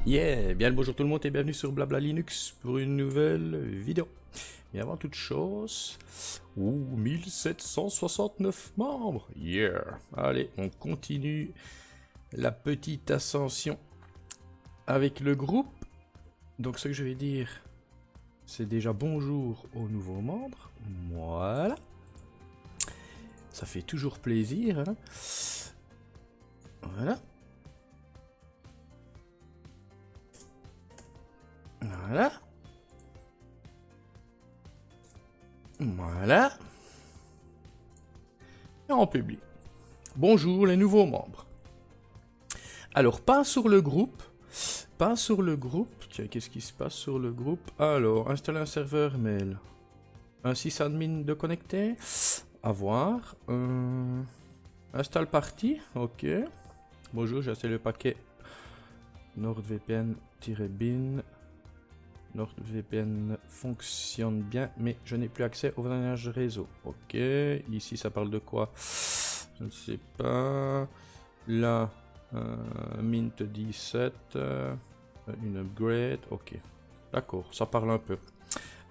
Yeah, bien le bonjour tout le monde et bienvenue sur Blabla Linux pour une nouvelle vidéo. Mais avant toute chose, 1769 membres, yeah. Allez, on continue la petite ascension avec le groupe. Donc ce que je vais dire, c'est déjà bonjour aux nouveaux membres. Voilà. Ça fait toujours plaisir, hein. Voilà. Voilà. Voilà. Et on publie. Bonjour les nouveaux membres. Alors, pas sur le groupe. Pas sur le groupe. Tiens, qu'est-ce qui se passe sur le groupe? Alors, installer un serveur mail. Un sysadmin de connecter. À voir. Installe partie. Ok. Bonjour, j'ai installé le paquet NordVPN-bin. NordVPN fonctionne bien, mais je n'ai plus accès au voisinage réseau. Ok, ici ça parle de quoi? Je ne sais pas. Là, Mint 17, une upgrade. Ok, d'accord, ça parle un peu.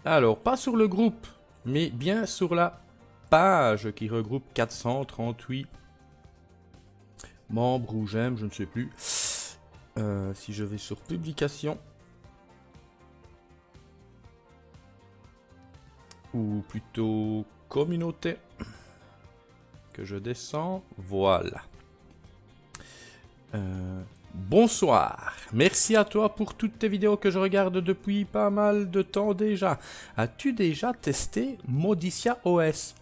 Alors, pas sur le groupe, mais bien sur la page qui regroupe 438 membres ou j'aime, je ne sais plus. Si je vais sur publication, ou plutôt communauté, que je descends, voilà. Bonsoir, merci à toi pour toutes tes vidéos que je regarde depuis pas mal de temps déjà. As-tu déjà testé Modicia OS?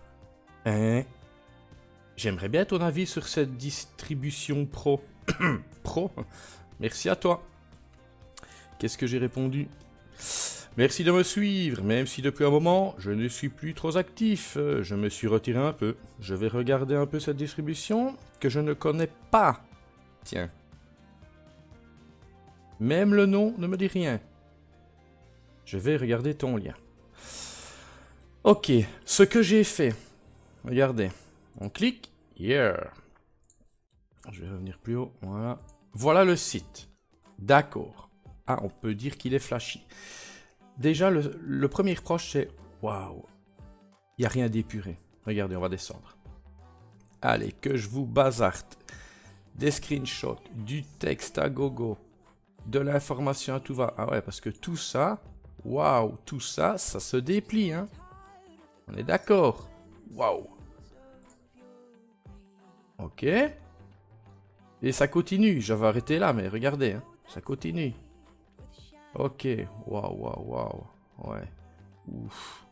Hein? J'aimerais bien ton avis sur cette distribution pro. Pro? Merci à toi. Qu'est-ce que j'ai répondu? Merci de me suivre, même si depuis un moment, je ne suis plus trop actif. Je me suis retiré un peu. Je vais regarder un peu cette distribution que je ne connais pas. Tiens. Même le nom ne me dit rien. Je vais regarder ton lien. Ok, ce que j'ai fait. Regardez. On clique. Yeah. Je vais revenir plus haut. Voilà. Voilà le site. D'accord. Ah, on peut dire qu'il est flashy. Déjà, le premier reproche, c'est waouh, il n'y a rien d'épuré. Regardez, on va descendre. Allez, que je vous bazarte. Des screenshots, du texte à gogo, de l'information à tout va. Ah ouais, parce que tout ça, waouh, tout ça, ça se déplie, hein. On est d'accord. Waouh. Ok. Et ça continue. J'avais arrêté là, mais regardez, hein, ça continue. Ok, waouh, waouh, waouh, ouais, ouf,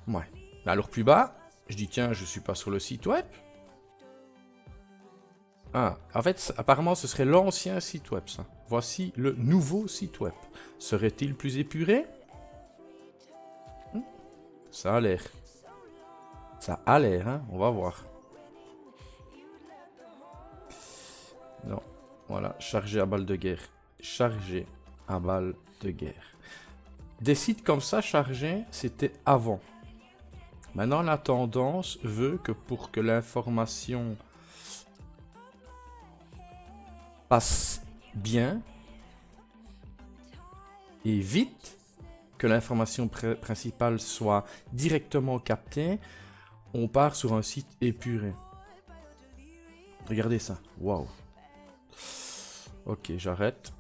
ouais. Alors plus bas, je dis tiens, je suis pas sur le site web. Ah, en fait, apparemment ce serait l'ancien site web, ça. Voici le nouveau site web. Serait-il plus épuré? Ça a l'air. Ça a l'air, hein, on va voir. Non, voilà, chargé à balle de guerre. Chargé à balle de guerre. Des sites comme ça chargés, c'était avant. Maintenant, la tendance veut que pour que l'information passe bien et vite, que l'information principale soit directement captée, on part sur un site épuré. Regardez ça, waouh. Ok, j'arrête.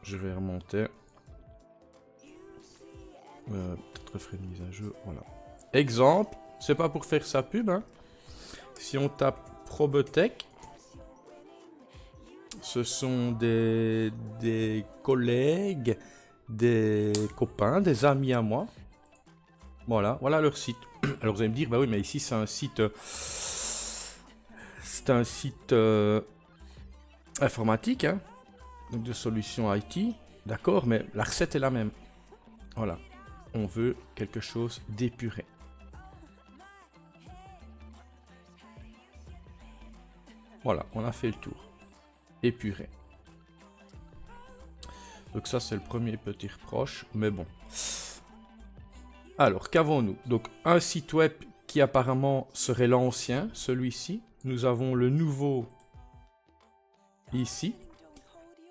Je vais remonter. Peut-être refaire une mise à jour, voilà. Exemple, c'est pas pour faire sa pub, hein. Si on tape Probotech, ce sont des collègues, des copains, des amis à moi. Voilà, voilà leur site. Alors vous allez me dire, bah oui, mais ici c'est un site... c'est un site informatique, hein. Donc de solutions IT. D'accord, mais la recette est la même. Voilà. On veut quelque chose d'épuré. Voilà, on a fait le tour. Épuré. Donc ça, c'est le premier petit reproche, mais bon. Alors, qu'avons-nous? Donc, un site web qui apparemment serait l'ancien, celui-ci. Nous avons le nouveau ici.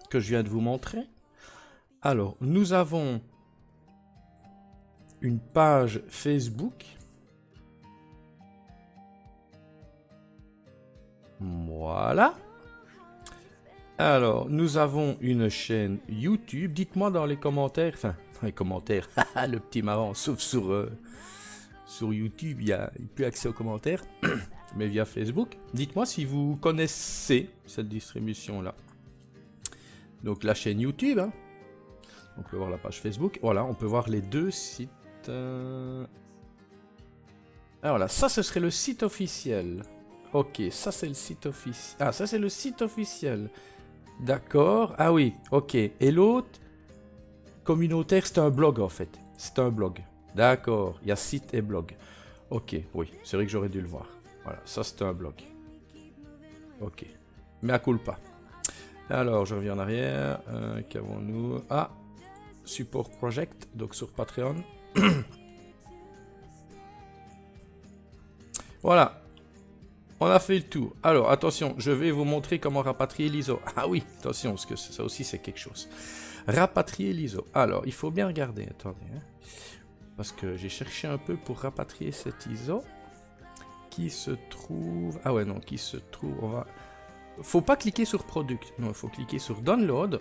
que je viens de vous montrer. Alors, nous avons une page Facebook. Voilà. Alors, nous avons une chaîne YouTube. Dites-moi dans les commentaires, enfin, dans les commentaires, le petit marrant, sauf sur YouTube, il n'y a plus accès aux commentaires, mais via Facebook. Dites-moi si vous connaissez cette distribution-là. Donc, la chaîne YouTube, hein. On peut voir la page Facebook. Voilà, on peut voir les deux sites. Alors voilà, ça, ce serait le site officiel. Ok, ça, c'est le site officiel. Ah, ça, c'est le site officiel. D'accord. Ah oui, ok. Et l'autre, communautaire, c'est un blog, en fait. C'est un blog. D'accord. Il y a site et blog. Ok, oui. C'est vrai que j'aurais dû le voir. Voilà, ça, c'est un blog. Ok. Mais à culpa. Alors, je reviens en arrière. Qu'avons-nous? Ah, Support Project, donc sur Patreon. Voilà. On a fait le tour. Alors, attention, je vais vous montrer comment rapatrier l'ISO. Ah oui, attention, parce que ça aussi, c'est quelque chose. Rapatrier l'ISO. Alors, il faut bien regarder. Attendez. Hein, parce que j'ai cherché un peu pour rapatrier cet ISO. Qui se trouve... Ah ouais, non, qui se trouve... On va... Faut pas cliquer sur Product. Non, il faut cliquer sur Download.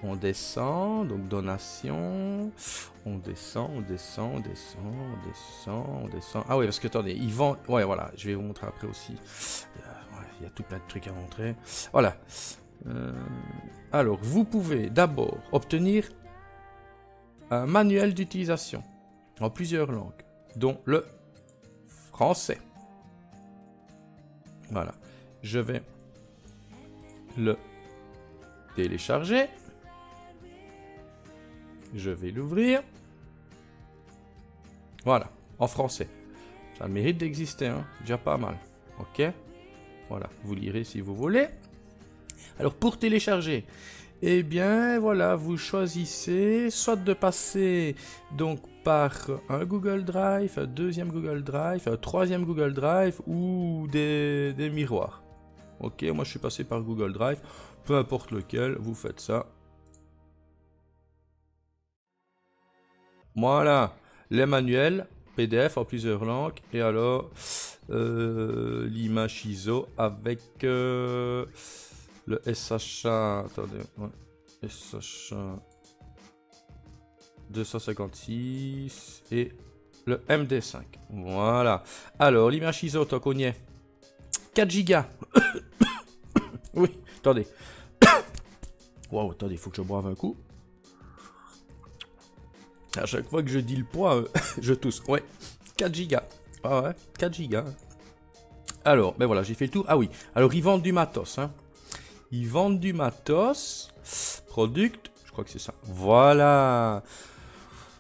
On descend, donc donation, on descend. Ah oui, parce que attendez, ils vendent... Ouais, voilà, je vais vous montrer après aussi. Il y a tout plein de trucs à montrer. Voilà. Alors, vous pouvez d'abord obtenir un manuel d'utilisation en plusieurs langues, dont le français. Voilà. Je vais le télécharger. Je vais l'ouvrir. Voilà, en français. Ça a le mérite d'exister, hein. Déjà pas mal. Ok. Voilà, vous lirez si vous voulez. Alors, pour télécharger, eh bien, voilà, vous choisissez soit de passer donc par un Google Drive, un deuxième Google Drive, un troisième Google Drive ou des miroirs. Ok, moi je suis passé par Google Drive. Peu importe lequel, vous faites ça. Voilà, les manuels, PDF en plusieurs langues, et alors l'image ISO avec le SHA, attendez, ouais, SHA 256 et le MD5. Voilà, alors l'image ISO, tant qu'on y est, 4 Go. Oui, attendez. Wow, attendez, il faut que je boive un coup. À chaque fois que je dis le poids, je tousse. Ouais, 4 Go. Ah ouais, 4 Go. Alors, ben voilà, j'ai fait le tour. Ah oui, alors ils vendent du matos. Hein. Ils vendent du matos. Product, je crois que c'est ça. Voilà.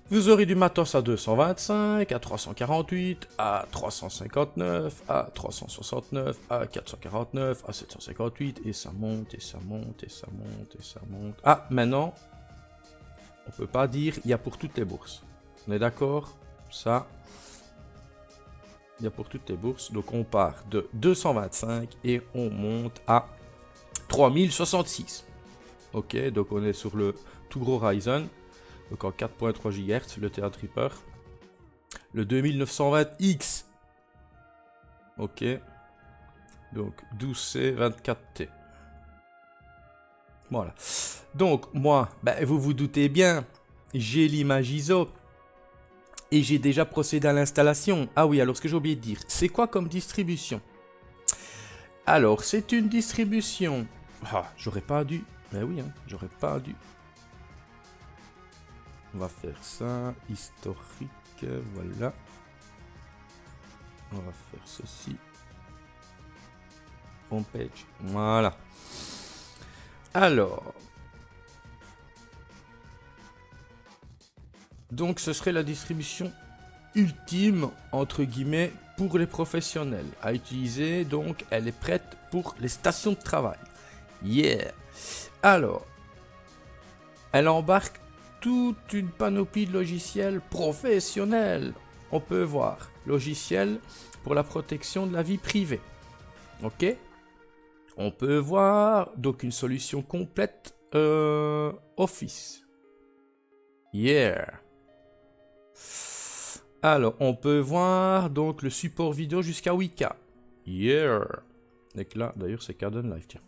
Vous aurez du matos à 225, à 348, à 359, à 369, à 449, à 758. Et ça monte, et ça monte, et ça monte, et ça monte. Ah, maintenant... On peut pas dire il y a pour toutes les bourses. On est d'accord? Ça, il y a pour toutes les bourses. Donc on part de 225 et on monte à 3066. Ok, donc on est sur le tout gros Ryzen. Donc en 4.3 GHz, le Threadripper. Le 2920X. Ok. Donc 12C 24T. Voilà. Donc, moi, ben, vous vous doutez bien, j'ai l'image ISO et j'ai déjà procédé à l'installation. Ah oui, alors ce que j'ai oublié de dire, c'est quoi comme distribution? Alors, c'est une distribution... Ah, j'aurais pas dû... Ben oui, hein, j'aurais pas dû... On va faire ça, historique, voilà. On va faire ceci. Homepage, voilà. Alors... Donc ce serait la distribution ultime, entre guillemets, pour les professionnels. À utiliser, donc elle est prête pour les stations de travail. Yeah! Alors, elle embarque toute une panoplie de logiciels professionnels. On peut voir logiciel pour la protection de la vie privée. Ok? on peut voir donc une solution complète Office. Yeah. Alors, on peut voir donc le support vidéo jusqu'à 8K. Yeah. Et là, d'ailleurs, c'est Carden Live, tiens.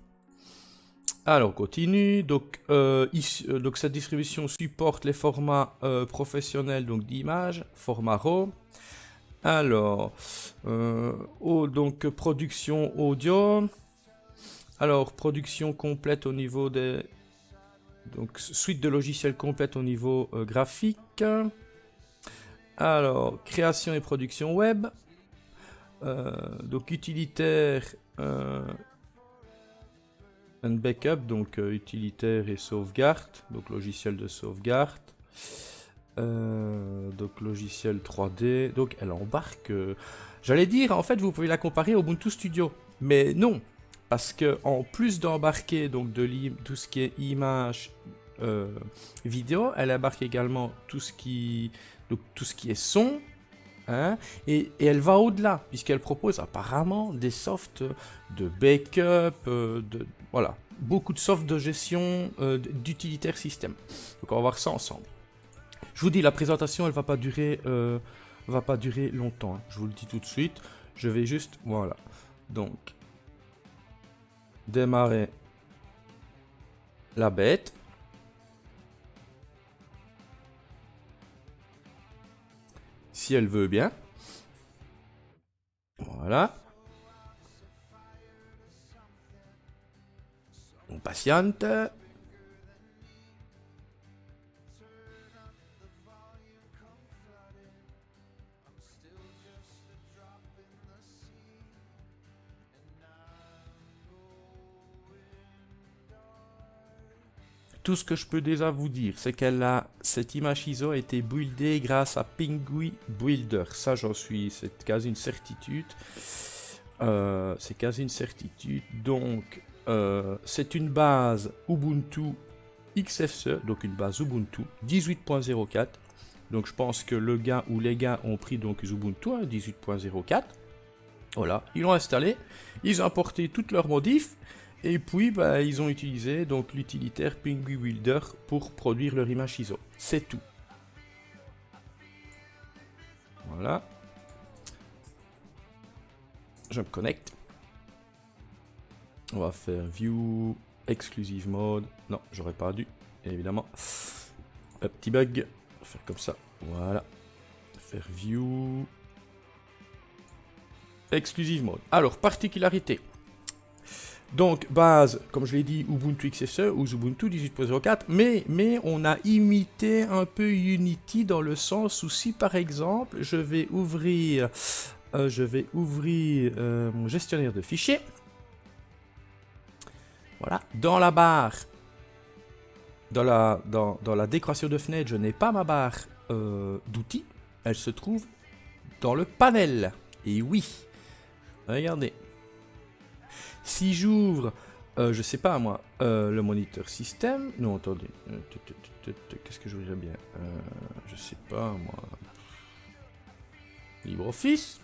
Alors, on continue. Donc, donc, cette distribution supporte les formats professionnels d'image, format RAW. Alors, donc, production audio. Alors, production complète au niveau des... Donc, suite de logiciels complète au niveau graphique. Alors, création et production web. Donc, utilitaire and backup, donc utilitaire et sauvegarde. Donc, logiciel de sauvegarde. Donc, logiciel 3D. Donc, elle embarque... J'allais dire, en fait, vous pouvez la comparer au Ubuntu Studio. Mais non, parce que en plus d'embarquer donc tout ce qui est image, vidéo, elle embarque également tout ce qui est son, hein, et elle va au-delà, puisqu'elle propose apparemment des softs de backup, voilà, beaucoup de softs de gestion d'utilitaire système. Donc on va voir ça ensemble. Je vous dis, la présentation, elle va pas durer longtemps, hein. Je vous le dis tout de suite. Je vais juste, voilà, donc démarrer la bête. Si elle veut bien. Voilà. On patiente. Tout ce que je peux déjà vous dire, c'est cette image ISO a été buildée grâce à Penguin Builder. Ça, c'est quasi une certitude. Donc, c'est une base Ubuntu XFCE, donc une base Ubuntu 18.04. Donc, je pense que le gars ou les gars ont pris donc Ubuntu 18.04. Voilà, ils l'ont installé, ils ont apporté toutes leurs modifs. Et puis, bah, ils ont utilisé donc l'utilitaire Penguin Builder pour produire leur image ISO. C'est tout. Voilà. Je me connecte. On va faire View, Exclusive Mode. Non, j'aurais pas dû, évidemment. Un petit bug. On va faire comme ça. Voilà. Faire View, Exclusive Mode. Alors, particularité. Donc, base, comme je l'ai dit, Ubuntu XFCE ou Ubuntu 18.04, mais on a imité un peu Unity dans le sens où si, par exemple, je vais ouvrir mon gestionnaire de fichiers. Voilà, dans la barre, dans la décoration de fenêtre, je n'ai pas ma barre d'outils, elle se trouve dans le panel. Et oui, regardez. Si j'ouvre, je sais pas moi, le moniteur système. Non, attendez. Qu'est-ce que j'ouvrirais bien je sais pas moi. LibreOffice.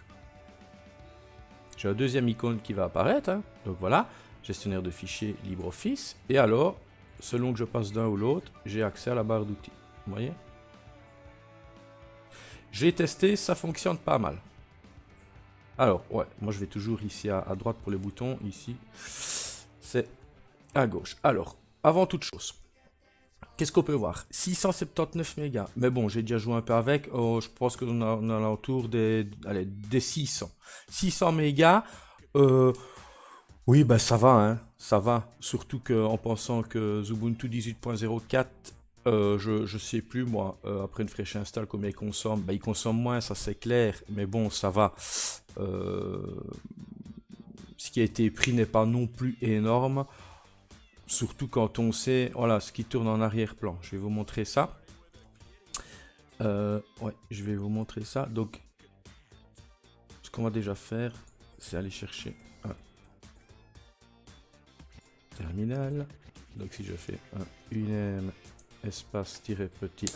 J'ai un deuxième icône qui va apparaître. Hein. Donc voilà, gestionnaire de fichiers LibreOffice. Et alors, selon que je passe d'un ou l'autre, j'ai accès à la barre d'outils. Vous voyez? J'ai testé, ça fonctionne pas mal. Alors, ouais, moi je vais toujours ici à droite pour les boutons, ici, c'est à gauche. Alors, avant toute chose, qu'est-ce qu'on peut voir? 679 mégas, mais bon, j'ai déjà joué un peu avec, je pense qu'on a autour des 600. 600 mégas, oui, bah ça va, hein, ça va. Surtout qu'en pensant que Ubuntu 18.04, je sais plus moi, après une fraîche install combien il consomme, bah il consomme moins, ça c'est clair, mais bon ça va. Ce qui a été pris n'est pas non plus énorme, surtout quand on sait, voilà, ce qui tourne en arrière-plan. Je vais vous montrer ça. Ouais, je vais vous montrer ça. Donc, ce qu'on va déjà faire, c'est aller chercher un terminal. Donc, si je fais un UNM espace-petit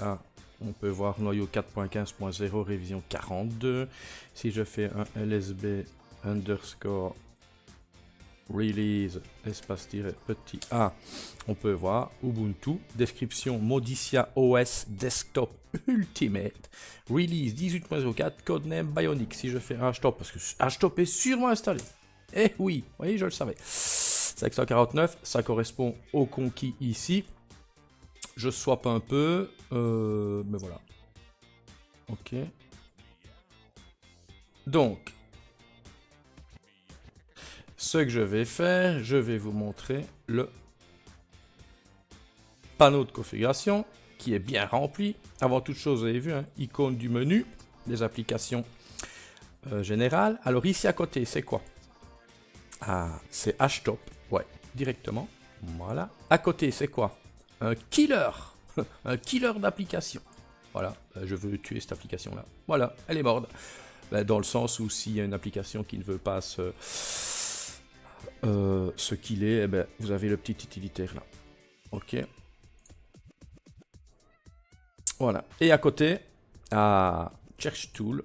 a, on peut voir noyau 4.15.0 révision 42. Si je fais un lsb underscore Release, espace tiré petit a. On peut voir Ubuntu, description Modicia OS Desktop Ultimate, release 18.04, codename Bionic. Si je fais un htop, parce que htop est sûrement installé. Eh oui, oui, je le savais. 549, ça correspond au conquis ici. Je swap un peu, mais voilà. Ok. Donc, ce que je vais faire, je vais vous montrer le panneau de configuration qui est bien rempli. Avant toute chose, vous avez vu, hein, icône du menu, des applications générales. Alors ici à côté, c'est quoi? Ah, c'est htop, ouais, directement. Voilà. À côté, c'est quoi? Un killer, un killer d'application. Voilà, je veux tuer cette application-là. Voilà, elle est morte. Dans le sens où s'il y a une application qui ne veut pas se killer, eh ben, vous avez le petit utilitaire là. Ok. Voilà. Et à côté, à Search Tool,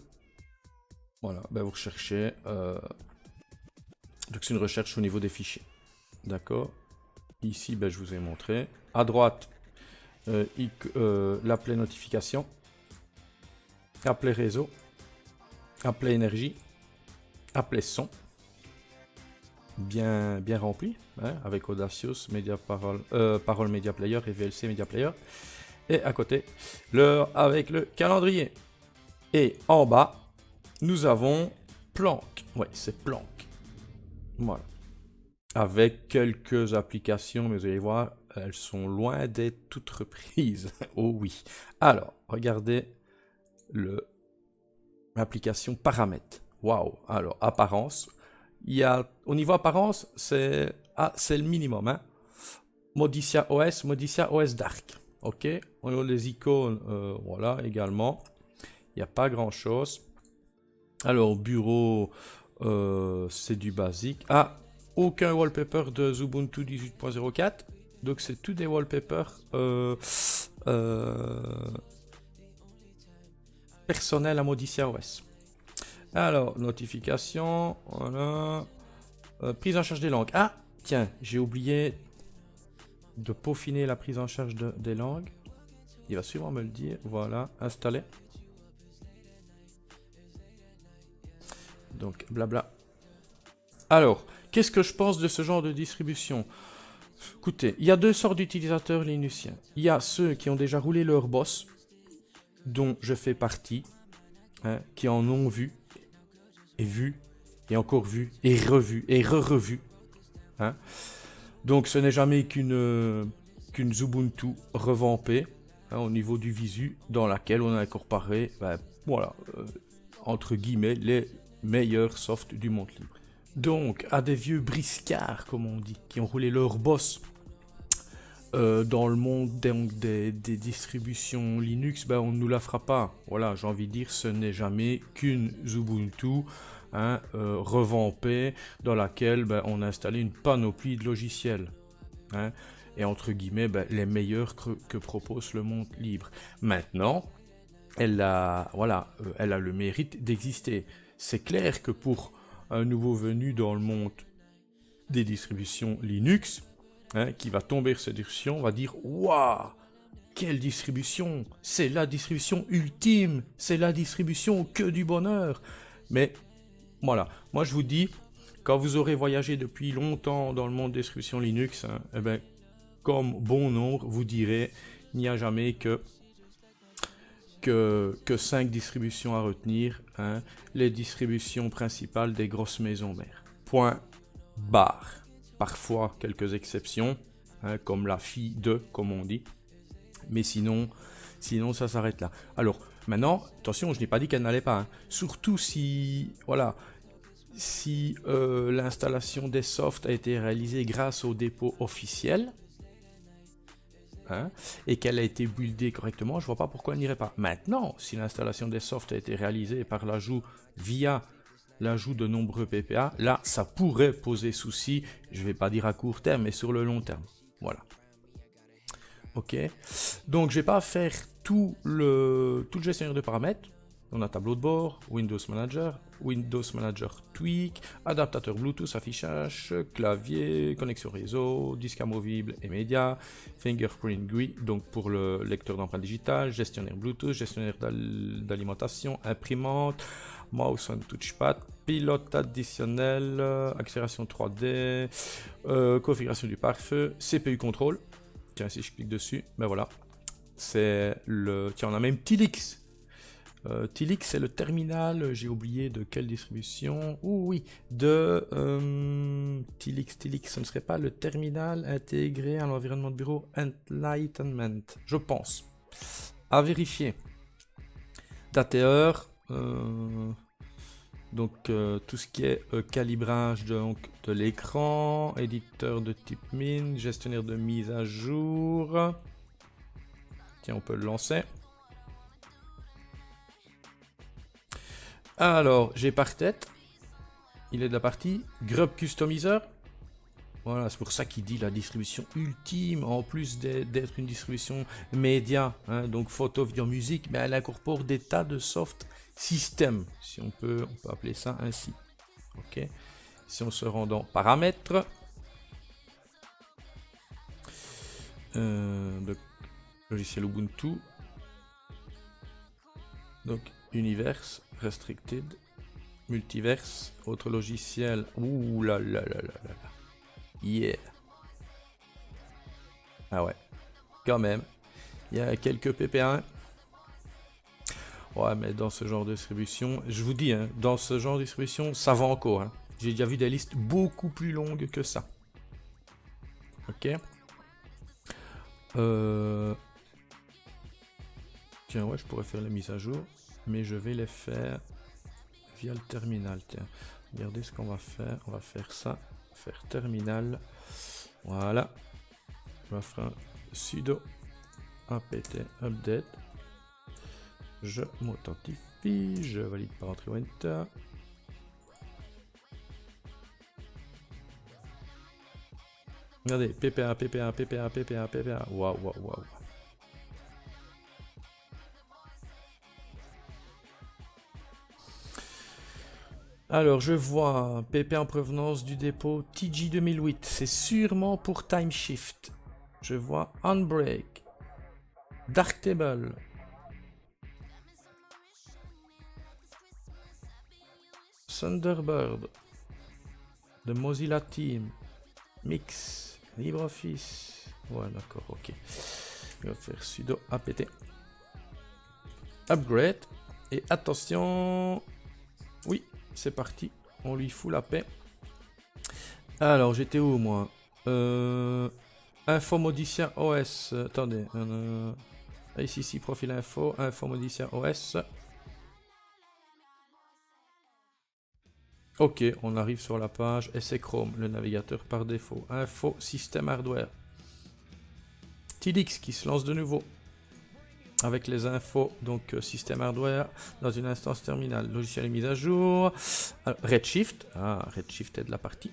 voilà, ben vous recherchez. Donc c'est une recherche au niveau des fichiers. D'accord. Ici, ben, je vous ai montré. À droite, l'appeler notification, appeler réseau, appeler énergie, appeler son. Bien rempli, hein, avec Audacious, Parole Media Player et VLC Media Player. Et à côté, l'heure avec le calendrier. Et en bas, nous avons Planck. Ouais, c'est Planck. Voilà. Avec quelques applications, mais vous allez voir, elles sont loin d'être toutes reprises. Oh oui. Alors, regardez l'application paramètres. Waouh. Alors, apparence. Il y a, au niveau apparence, c'est le minimum. Hein. Modicia OS Dark. Ok. On a les icônes, voilà, également. Il n'y a pas grand chose. Alors, bureau, c'est du basique. Ah, aucun wallpaper de Ubuntu 18.04. Donc, c'est tout des wallpapers personnels à Modicia OS. Alors, notification, voilà. Prise en charge des langues. Ah, tiens, j'ai oublié de peaufiner la prise en charge des langues. Il va sûrement me le dire. Voilà, installer. Donc, blabla. Alors, qu'est-ce que je pense de ce genre de distribution? Écoutez, il y a deux sortes d'utilisateurs linuxiens. Il y a ceux qui ont déjà roulé leur boss, dont je fais partie, hein, qui en ont vu, et encore vu, et revu, et re-revu. Hein. Donc ce n'est jamais qu'une Ubuntu revampée, hein, au niveau du visu, dans laquelle on a incorporé, ben, voilà, entre guillemets, les meilleurs softs du monde libre. Donc, à des vieux briscards, comme on dit, qui ont roulé leur boss dans le monde des distributions Linux, ben, on ne nous la fera pas. Voilà, j'ai envie de dire, ce n'est jamais qu'une Ubuntu, hein, revampée, dans laquelle ben, on a installé une panoplie de logiciels. Hein, et entre guillemets, ben, les meilleurs que propose le monde libre. Maintenant, elle a le mérite d'exister. C'est clair que pour un nouveau venu dans le monde des distributions Linux, hein, qui va tomber sur cette distribution, va dire « Waouh, quelle distribution! C'est la distribution ultime! C'est la distribution que du bonheur !» Mais voilà, moi je vous dis, quand vous aurez voyagé depuis longtemps dans le monde des distributions Linux, hein, eh ben, comme bon nombre, vous direz, il n'y a jamais que 5 distributions à retenir, hein, les distributions principales des grosses maisons mères. Point barre. Parfois quelques exceptions, hein, comme la fille de, comme on dit, mais sinon ça s'arrête là. Alors maintenant, attention, je n'ai pas dit qu'elle n'allait pas, hein. Surtout si, voilà, si l'installation des softs a été réalisée grâce au dépôt officiel, hein, et qu'elle a été buildée correctement, je vois pas pourquoi elle n'irait pas. Maintenant, si l'installation des softs a été réalisée par l'ajout via l'ajout de nombreux PPA, là, ça pourrait poser souci, je vais pas dire à court terme, mais sur le long terme. Voilà. Ok. Donc, je vais pas faire tout le gestionnaire de paramètres. On a tableau de bord, Windows Manager Tweak, adaptateur Bluetooth, affichage, clavier, connexion réseau, disque amovible et médias, Fingerprint GUI, donc pour le lecteur d'empreintes digitales, gestionnaire Bluetooth, gestionnaire d'alimentation, imprimante, mouse and touchpad, pilote additionnel, accélération 3D, configuration du pare-feu, CPU contrôle. Tiens, si je clique dessus, ben voilà. C'est le... Tiens, on a même Tilix. Tilix, c'est le terminal, j'ai oublié de quelle distribution. Oui, de Tilix, ce ne serait pas le terminal intégré à l'environnement de bureau Enlightenment, je pense. À vérifier. Date et heure. Donc tout ce qui est calibrage de l'écran, éditeur de type mine, gestionnaire de mise à jour. Tiens, on peut le lancer. Alors, j'ai par tête. Il est de la partie Grub Customizer. Voilà, c'est pour ça qu'il dit la distribution ultime, en plus d'être une distribution média, hein, donc photo, vidéo, musique, mais elle incorpore des tas de soft systèmes, si on peut appeler ça ainsi. Ok. Si on se rend dans paramètres, donc logiciel Ubuntu, donc Universe, Restricted, Multiverse, autre logiciel, ouh là là là là là. Yeah. Ah ouais, quand même. Il y a quelques PP1. Ouais, mais dans ce genre de distribution, je vous dis, hein, dans ce genre de distribution, ça va encore. Hein. J'ai déjà vu des listes beaucoup plus longues que ça. Ok. Tiens, ouais, je pourrais faire les mises à jour, mais je vais les faire via le terminal. Tiens, regardez ce qu'on va faire. On va faire ça. Faire terminal. Voilà. On va faire un sudo apt update. Je m'authentifie. Je valide par entrée ou enter. Regardez, PPA. Waouh, waouh, waouh. Alors, je vois PP en provenance du dépôt TG 2008. C'est sûrement pour Timeshift. Je vois Unbreak, Darktable, Thunderbird, de Mozilla Team, Mix, LibreOffice. Ouais, d'accord, ok. On va faire sudo apt upgrade. Et attention, oui, c'est parti. On lui fout la paix. Alors, j'étais où, moi Info Modicien OS. Attendez. Ici, profil info. Info Modicien OS. Ok, on arrive sur la page. Et c'est Chrome, le navigateur par défaut. Info Système Hardware. Tilix qui se lance de nouveau. Avec les infos, donc système hardware, dans une instance terminale, logiciel est mis à jour. Alors, Redshift, Redshift est de la partie.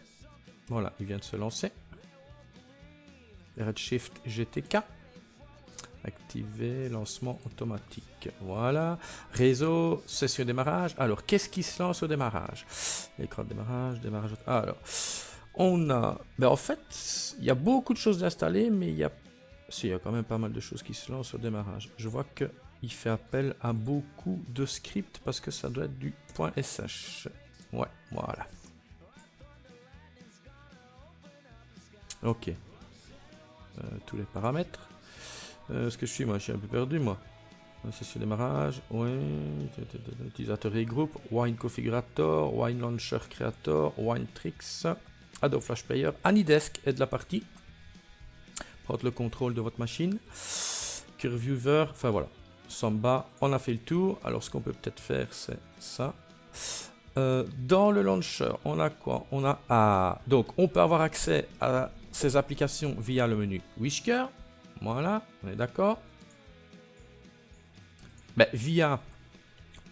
Voilà, il vient de se lancer. Redshift GTK. Activer, lancement automatique. Voilà. Réseau, session démarrage. Alors, qu'est-ce qui se lance au démarrage? Écran de démarrage. Alors, on a... Ben, en fait, il y a beaucoup de choses installées, mais il y a quand même pas mal de choses qui se lancent au démarrage. Je vois qu'il fait appel à beaucoup de scripts parce que ça doit être du .sh. Ouais, voilà. Ok. Tous les paramètres. Ce que je suis, moi, je suis un peu perdu, moi. C'est sur démarrage. Oui. Utilisateur et groupe. Wine Configurator. Wine Launcher Creator. Wine Tricks. Adobe Flash Player. AnyDesk est de la partie. Prendre le contrôle de votre machine. Curveviewer, enfin voilà. Samba, on a fait le tour. Alors ce qu'on peut peut-être faire, c'est ça. Dans le launcher, on a quoi? On a donc on peut avoir accès à ces applications via le menu Whisker. Voilà, on est d'accord. Ben, via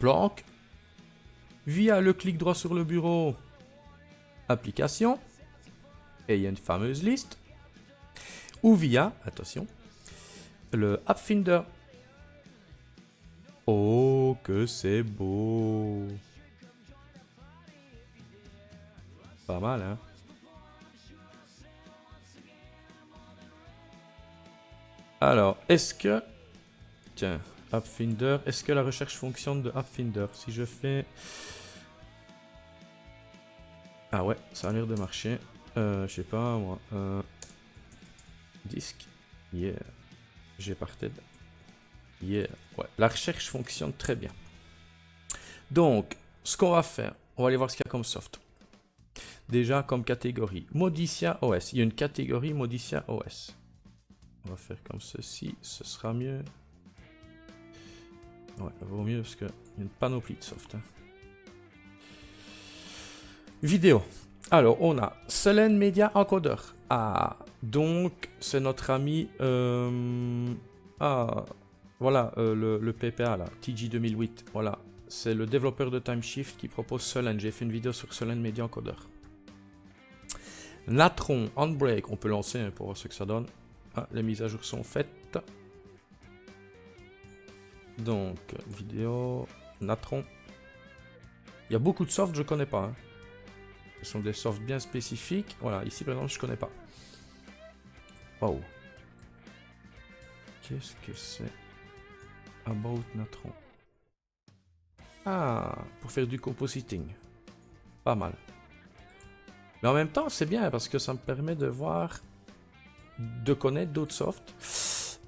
Planck, via le clic droit sur le bureau, application, et il y a une fameuse liste. Ou via, attention, le App Finder. Oh, que c'est beau. Pas mal, hein? Alors, est-ce que... Tiens, AppFinder. Est-ce que la recherche fonctionne de AppFinder? Si je fais... Ah ouais, ça a l'air de marcher. Je sais pas, moi. Disque. Yeah. J'ai parted. Yeah. Ouais, la recherche fonctionne très bien. Donc, ce qu'on va faire, on va aller voir ce qu'il y a comme soft. Déjà, comme catégorie, Modicia OS. Il y a une catégorie Modicia OS. On va faire comme ceci, ce sera mieux. Ouais, vaut mieux parce qu'il y a une panoplie de soft. Hein. Vidéo. Alors, on a Selene Media Encoder. Ah, donc, c'est notre ami... voilà, le PPA, là, TG 2008. Voilà, c'est le développeur de Timeshift qui propose Selene. J'ai fait une vidéo sur Selene Media Encoder. Natron, Handbrake, on peut lancer hein, pour voir ce que ça donne. Ah, les mises à jour sont faites. Donc, vidéo, Natron. Il y a beaucoup de softs, je connais pas. Hein. Ce sont des softs bien spécifiques. Voilà, ici par exemple, je connais pas. Wow. Qu'est-ce que c'est? About Natron. Ah, pour faire du compositing. Pas mal. Mais en même temps, c'est bien parce que ça me permet de voir, de connaître d'autres softs.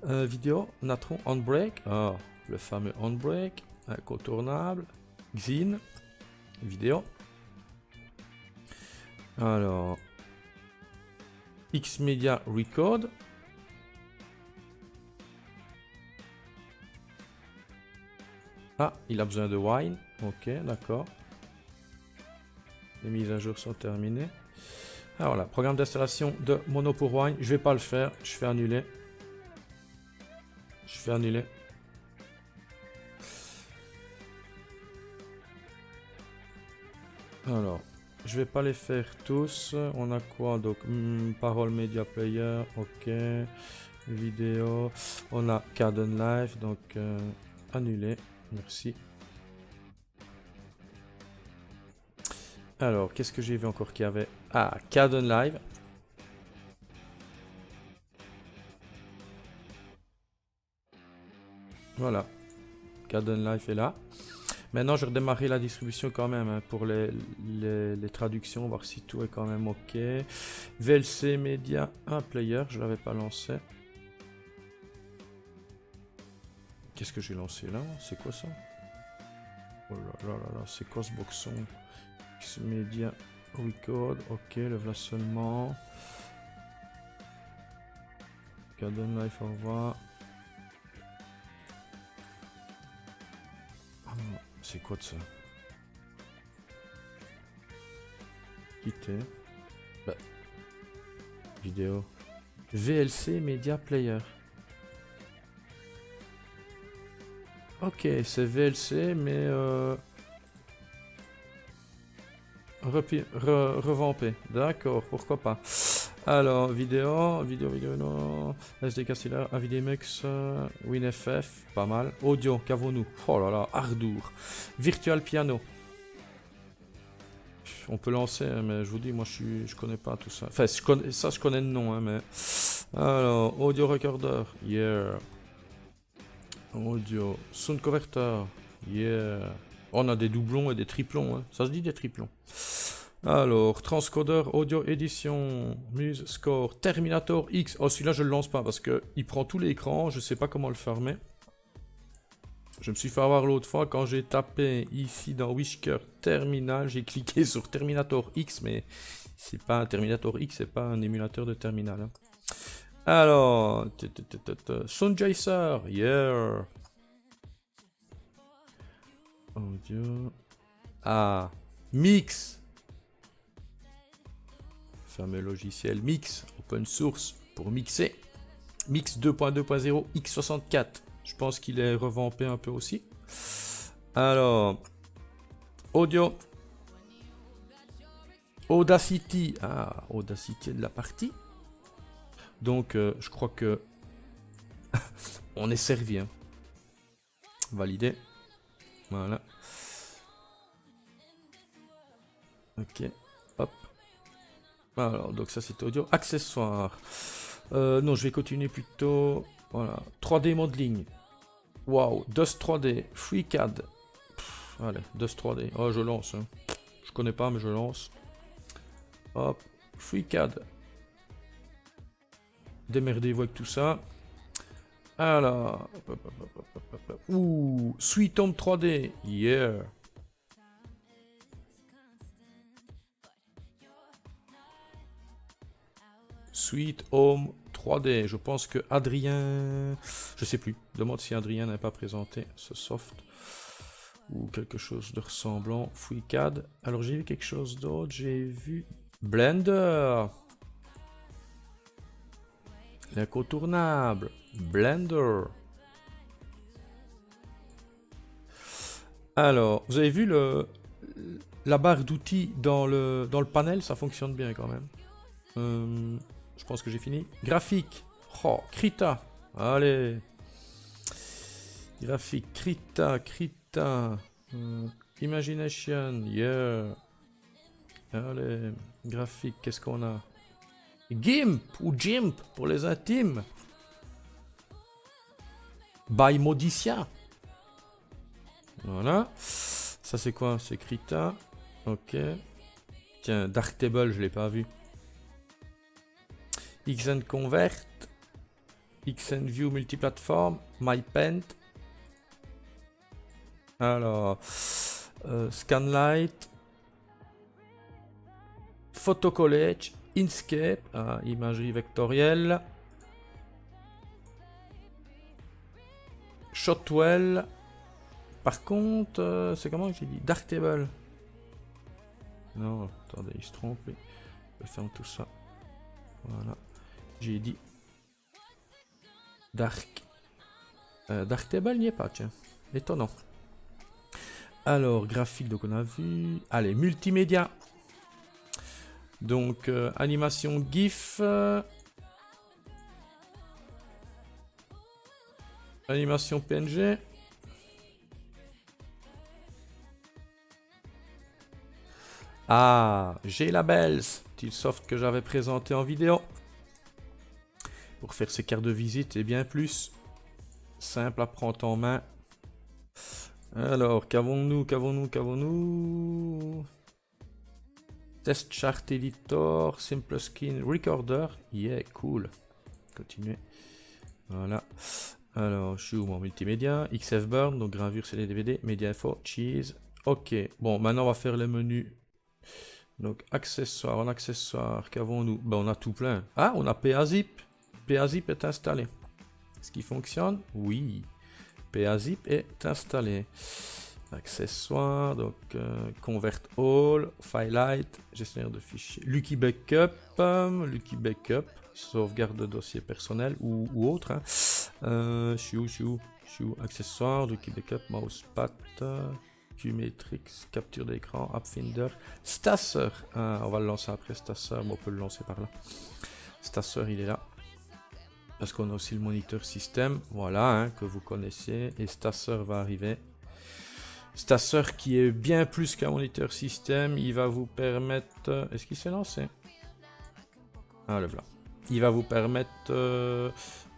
Vidéo, Natron, Handbrake. Ah, le fameux Handbrake. Incontournable. Xin. Vidéo. Alors. Xmedia Record. Ah, il a besoin de wine. Ok, d'accord. Les mises à jour sont terminées. Ah voilà, programme d'installation de Mono pour Wine. Je vais pas le faire. Je fais annuler. Je fais annuler. Alors, je vais pas les faire tous. On a quoi donc Parole Media Player. Ok. Vidéo. On a Caden Live. Donc, annuler. Merci. Alors, qu'est-ce que j'ai vu encore qu'il y avait? Ah, Caden Live. Voilà. Caden Live est là. Maintenant, je vais redémarrer la distribution quand même hein, pour les traductions, voir si tout est quand même ok. VLC Media, un player, je ne l'avais pas lancé. Qu'est-ce que j'ai lancé là? C'est quoi ça? Oh là là là là, c'est quoi ce boxon? Xmedia Record, ok, le voilà seulement. Caden Live, au revoir. C'est quoi de ça? Quitter. Bah. Vidéo. VLC Media Player. Ok, c'est VLC, mais revampé. D'accord, pourquoi pas. Alors, vidéo, non. SDK Stellar, AVDMX, WinFF, pas mal. Audio, qu'avons-nous? Oh là là, Ardour. Virtual Piano. On peut lancer, hein, mais je vous dis, moi je connais pas tout ça. Enfin, je connais le nom, hein, mais. Alors, Audio Recorder, yeah. Audio, Sound Converter, yeah. On a des doublons et des triplons, hein. Ça se dit des triplons. Alors, transcodeur, audio, édition, muse, score, Terminator X. Oh, celui-là, je le lance pas parce que il prend tout l'écran. Je sais pas comment le fermer. Je me suis fait avoir l'autre fois quand j'ai tapé ici dans Whisker Terminal. J'ai cliqué sur Terminator X, mais c'est pas un Terminator X, c'est pas un émulateur de terminal. Hein. Alors, Soundjacer, yeah. Audio. Ah, Mix. Fameux logiciel Mix, open source pour mixer. Mix 2.2.0 X64. Je pense qu'il est revampé un peu aussi. Alors, audio. Audacity. Ah, Audacity est de la partie. Donc, je crois que on est servi. Hein. Validé. Voilà. Ok. Hop. Alors, donc ça c'est audio. Accessoires. Non, je vais continuer plutôt. Voilà. 3D modeling. Waouh. Dust 3D. FreeCAD. Allez, Dust 3D. Oh, je lance. Hein. Je connais pas, mais je lance. Hop. FreeCAD. Démerdez-vous avec tout ça. Alors. Ouh. Sweet Home 3D. Yeah. Sweet Home 3D. Je pense que Adrien... Je sais plus. Demande si Adrien n'a pas présenté ce soft. Ou quelque chose de ressemblant. FreeCAD. Alors j'ai vu quelque chose d'autre. J'ai vu Blender. L'incontournable. Blender. Alors, vous avez vu la barre d'outils dans le panel, ça fonctionne bien quand même. Je pense que j'ai fini. Graphique. Oh, Krita. Allez. Graphique. Krita. Imagination. Yeah. Allez. Graphique. Qu'est-ce qu'on a? GIMP ou GIMP pour les intimes. By Modicia. Voilà. Ça c'est quoi? C'est Krita. Ok. Tiens, Darktable, je l'ai pas vu. XN Convert, XN View Multiplateforme, MyPaint. Alors, Scanlight, Photo Collage, Inkscape, imagerie vectorielle, Shotwell. Par contre, c'est comment que j'ai dit? Darktable. Non, attendez, il se trompe. Je ferme tout ça. Voilà. J'ai dit Darktable n'y est pas, tiens. Étonnant. Alors, graphique, donc on a vu. Allez, multimédia. Donc, animation GIF. Animation PNG. Ah, G-Labels, petit soft que j'avais présenté en vidéo. Pour faire ces cartes de visite et bien plus. Simple à prendre en main. Alors, qu'avons-nous? Test Chart Editor, Simple Skin Recorder. Yeah, cool. Continuez. Voilà. Alors, je suis où mon multimédia? XF Burn, donc gravure, CD, DVD, Media Info, Cheese. Ok, bon, maintenant on va faire le menu. Donc, accessoires, en accessoires, qu'avons-nous? Ben, on a tout plein. Ah, on a PAZip. PAZip est installé. Est-ce qu'il fonctionne? Oui. PAZip est installé. Accessoires, donc Convert All, Filelight, gestionnaire de fichiers, Lucky Backup, sauvegarde de dossier personnel ou autre. Hein. Accessoires, Lucky Backup, Mousepad, Qmetrix, capture d'écran, AppFinder, Stasser. On va le lancer après Stasser, mais on peut le lancer par là. Stasser, il est là. Parce qu'on a aussi le moniteur système, voilà, hein, que vous connaissez. Et Stasser va arriver. Stasser qui est bien plus qu'un moniteur système. Il va vous permettre... Est-ce qu'il s'est lancé? Ah, le voilà. Il va vous permettre...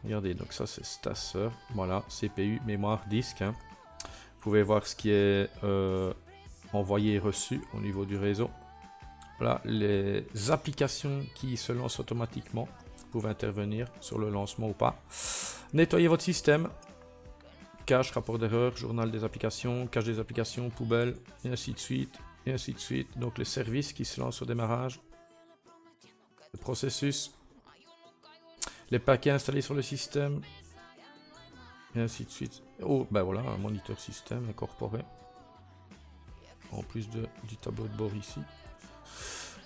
Regardez, donc ça c'est Stasser. Voilà, CPU, mémoire, disque. Hein. Vous pouvez voir ce qui est envoyé et reçu au niveau du réseau. Voilà, les applications qui se lancent automatiquement. Vous pouvez intervenir sur le lancement ou pas. Nettoyez votre système. Cache, rapport d'erreur, journal des applications, cache des applications, poubelle, et ainsi de suite, et ainsi de suite. Donc les services qui se lancent au démarrage. Le processus. Les paquets installés sur le système. Et ainsi de suite. Oh, ben voilà, un moniteur système incorporé. En plus du tableau de bord ici.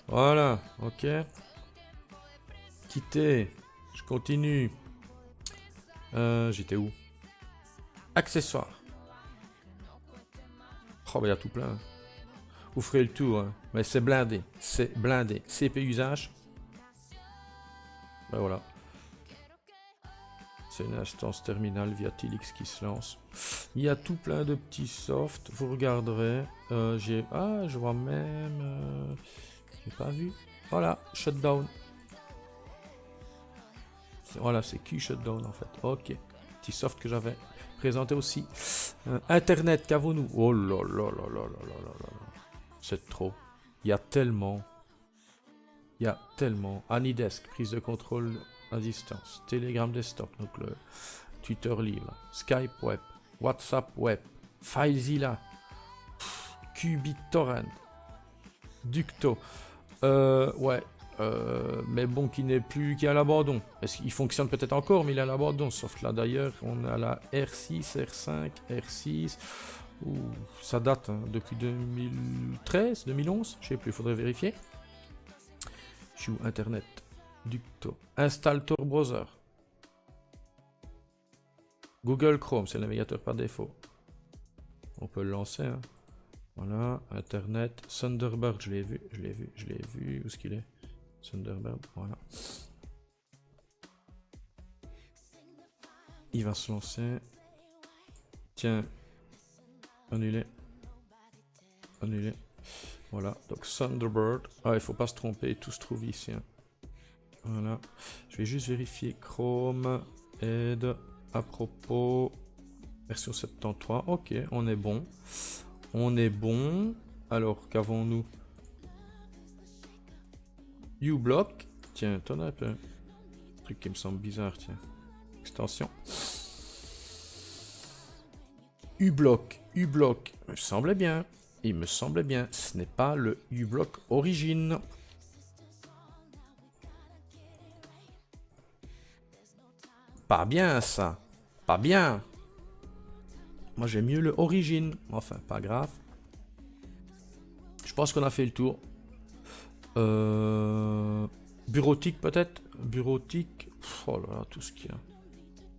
Voilà, ok. Quitter. Je continue. J'étais où? Accessoires. Oh, bah, il y a tout plein. Vous ferez le tour. Hein. Mais c'est blindé. C'est blindé. CP usage. Ben voilà. C'est une instance terminale via Tilix qui se lance. Il y a tout plein de petits softs. Vous regarderez. Je vois même... j'ai pas vu. Voilà, shutdown. Voilà, c'est Q shutdown en fait. Ok. Petit soft que j'avais présenté aussi. Internet, qu'avons-nous? Oh là là là là là là là là. C'est trop. Il y a tellement. Il y a tellement. AnyDesk, prise de contrôle à distance. Telegram desktop, donc le Twitter libre. Skype web. WhatsApp web. FileZilla. QBitTorrent. Ducto. Ouais. Mais bon, qui n'est plus, qui est à l'abandon. Est-ce qu'il fonctionne peut-être encore, mais il est à l'abandon. Sauf là d'ailleurs, on a la R6, R5, R6. Ouh, ça date hein, depuis 2013, 2011, je sais plus, il faudrait vérifier. Je suis où? Internet. Ducto. Install Tor Browser. Google Chrome, c'est le navigateur par défaut. On peut le lancer. Hein. Voilà, Internet. Thunderbird, je l'ai vu. Où est-ce qu'il est? Thunderbird, voilà. Il va se lancer. Tiens. Annuler. Voilà, donc Thunderbird. Ah, il faut pas se tromper, tout se trouve ici. Hein. Voilà. Je vais juste vérifier Chrome. Aide. À propos. Version 73. Ok, on est bon. Alors, qu'avons-nous? uBlock. Tiens, t'en as un peu. Truc qui me semble bizarre, tiens. Extension. uBlock. Il me semblait bien. Ce n'est pas le uBlock origine. Pas bien, ça. Pas bien. Moi, j'aime mieux le origine. Enfin, pas grave. Je pense qu'on a fait le tour. Bureautique, peut-être. Bureautique. Oh là là, tout ce qu'il y a.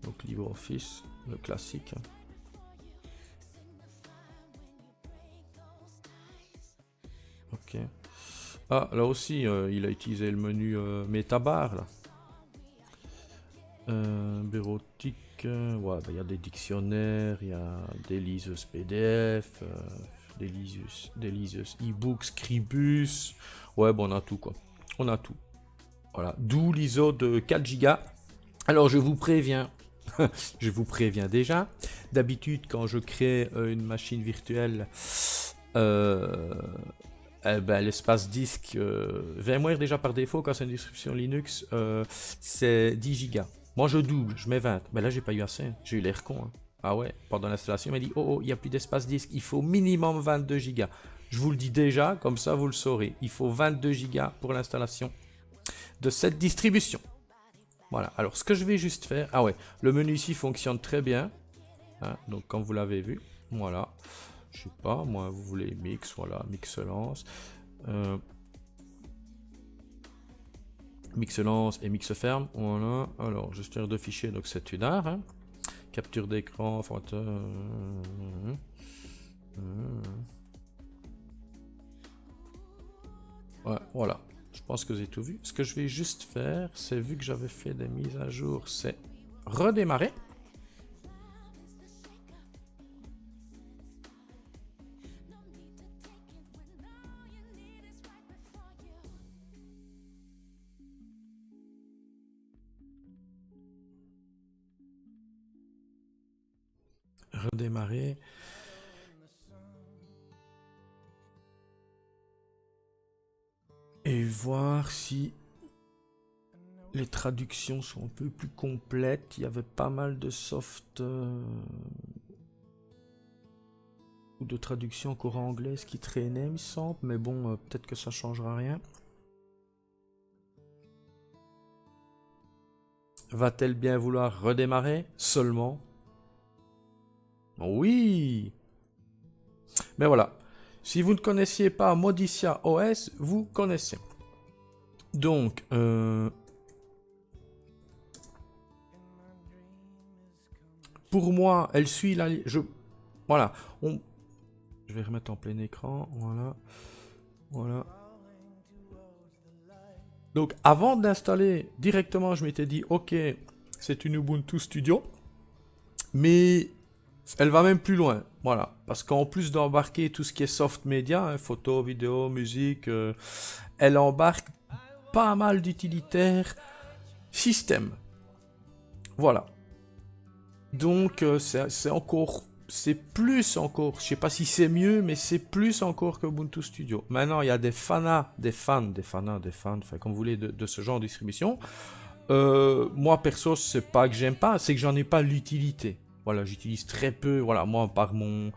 Donc, LibreOffice, le classique. Ok. Ah, là aussi, il a utilisé le menu Metabar, là. Bureautique. Ouais, bah, y a des dictionnaires, il y a des liseuses PDF, des liseuses e-books, Scribus. Ouais, bon, on a tout, quoi. On a tout. Voilà. D'où l'ISO de 4 Go. Alors, je vous préviens. Je vous préviens déjà. D'habitude, quand je crée une machine virtuelle, l'espace disque VMware déjà par défaut, quand c'est une distribution Linux, c'est 10 Go. Moi, je double, je mets 20. Ben là, j'ai pas eu assez. J'ai eu l'air con. Hein. Ah ouais, pendant l'installation, il m'a dit oh, il n'y a plus d'espace disque. Il faut minimum 22 Go. Je vous le dis déjà, comme ça, vous le saurez. Il faut 22 Go pour l'installation de cette distribution. Voilà. Alors, ce que je vais juste faire. Ah ouais, le menu ici fonctionne très bien. Hein, donc, comme vous l'avez vu. Voilà. Je sais pas, moi, vous voulez mix. Voilà, mix se lance. Mix lance et mix ferme. Voilà. Alors, gestionnaire de fichiers, donc c'est Tunar. Hein. Capture d'écran. Ouais, voilà. Je pense que j'ai tout vu. Ce que je vais juste faire, c'est vu que j'avais fait des mises à jour, c'est redémarrer. Redémarrer. Et voir si les traductions sont un peu plus complètes. Il y avait pas mal de soft ou de traductions encore en anglais qui traînaient, il me semble. Mais bon, peut-être que ça changera rien. Va-t-elle bien vouloir redémarrer seulement? Oui. Mais voilà. Si vous ne connaissiez pas Modicia OS, vous connaissez. Donc, pour moi, elle suit la... Voilà. Je vais remettre en plein écran. Voilà. Voilà. Donc, avant d'installer directement, je m'étais dit, ok, c'est une Ubuntu Studio. Mais elle va même plus loin, voilà. Parce qu'en plus d'embarquer tout ce qui est soft media, hein, photo, vidéo, musique, elle embarque pas mal d'utilitaires système. Voilà. Donc c'est encore, c'est plus encore, je sais pas si c'est mieux, mais c'est plus encore que Ubuntu Studio. Maintenant, il y a des fans, enfin comme vous voulez, de ce genre de distribution. Moi perso, c'est pas que j'aime pas, c'est que j'en ai pas l'utilité. Voilà, j'utilise très peu, voilà, moi par mon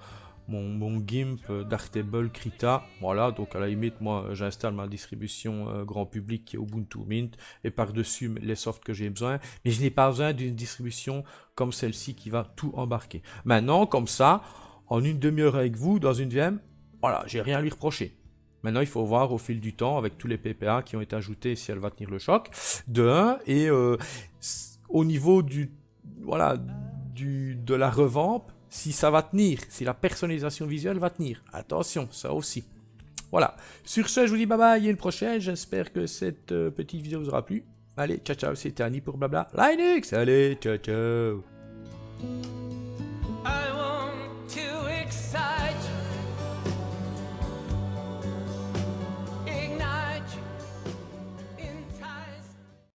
GIMP Darktable Krita, voilà, donc à la limite, moi j'installe ma distribution grand public qui est Ubuntu Mint, et par-dessus les softs que j'ai besoin, mais je n'ai pas besoin d'une distribution comme celle-ci qui va tout embarquer. Maintenant, comme ça, en une demi-heure avec vous, dans une VM, voilà, j'ai rien à lui reprocher. Maintenant, il faut voir au fil du temps, avec tous les PPA qui ont été ajoutés, si elle va tenir le choc, de 1, et au niveau voilà, de la revamp, si ça va tenir, si la personnalisation visuelle va tenir. Attention, ça aussi. Voilà. Sur ce, je vous dis bye bye et une prochaine. J'espère que cette petite vidéo vous aura plu. Allez, ciao ciao, c'était Annie pour Blabla Linux. Allez, ciao ciao.